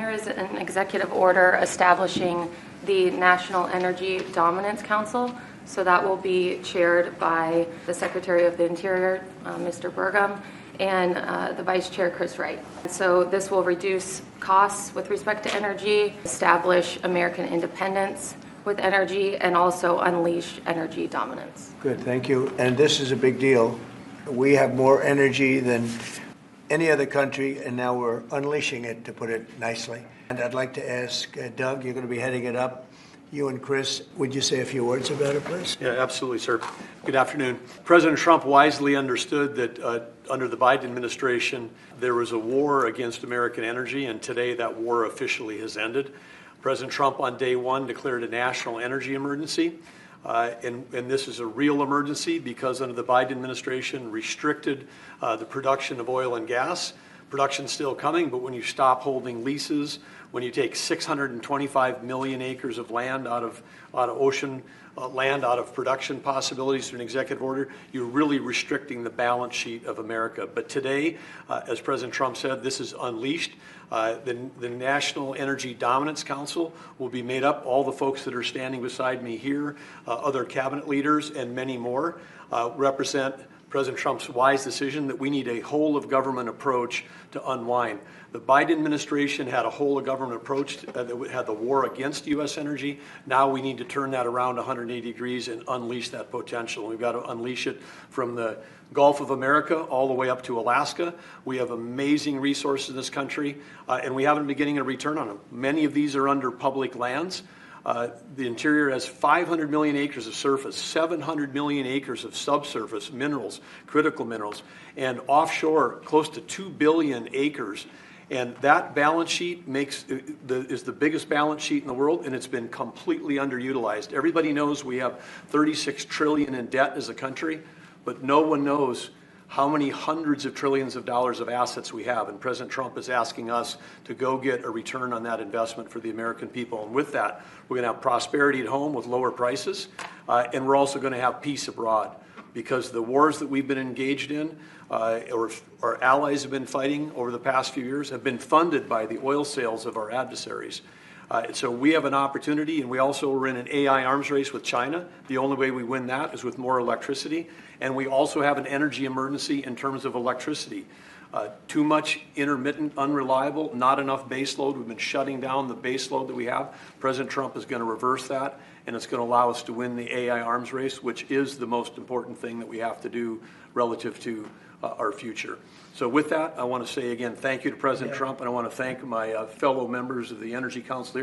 there is an executive order establishing the National Energy Dominance Council. So that will be chaired by the Secretary of the Interior, Mr. Burgum, and the Vice Chair, Chris Wright. So this will reduce costs with respect to energy, establish American independence with energy, and also unleash energy dominance. Good, thank you. And this is a big deal. We have more energy than any other country, and now we're unleashing it, to put it nicely. And I'd like to ask Doug, you're going to be heading it up. You and Chris, would you say a few words about it, please? Yeah, absolutely, sir. Good afternoon. President Trump wisely understood that under the Biden administration, there was a war against American energy, and today that war officially has ended. President Trump on day one declared a national energy emergency. And this is a real emergency because under the Biden administration restricted the production of oil and gas. Production's still coming, but when you stop holding leases, when you take 625 million acres of land out of ocean land, out of production possibilities through an executive order, you're really restricting the balance sheet of America. But today, as President Trump said, this is unleashed. The National Energy Dominance Council will be made up, all the folks that are standing beside me here, other cabinet leaders and many more, represent President Trump's wise decision that we need a whole-of-government approach to unwind. The Biden administration had a whole-of-government approach that had the war against U.S. energy. Now we need to turn that around 180 degrees and unleash that potential. We've got to unleash it from the Gulf of America all the way up to Alaska. We have amazing resources in this country, and we haven't been getting a return on them. Many of these are under public lands. The interior has 500 million acres of surface, 700 million acres of subsurface minerals, critical minerals, and offshore close to 2 billion acres. And that balance sheet is the biggest balance sheet in the world, and it's been completely underutilized. Everybody knows we have 36 trillion in debt as a country, but no one knows how many hundreds of trillions of dollars of assets we have. And President Trump is asking us to go get a return on that investment for the American people. And with that, we're going to have prosperity at home with lower prices, and we're also going to have peace abroad. Because the wars that we've been engaged in, or our allies have been fighting over the past few years, have been funded by the oil sales of our adversaries. So we have an opportunity, and we also are in an AI arms race with China. The only way we win that is with more electricity. And we also have an energy emergency in terms of electricity. Too much intermittent, unreliable, not enough base load. We've been shutting down the base load that we have. President Trump is going to reverse that, and it's going to allow us to win the AI arms race, which is the most important thing that we have to do relative to our future. So with that, I want to say again, thank you to President Trump, and I want to thank my fellow members of the Energy Council here.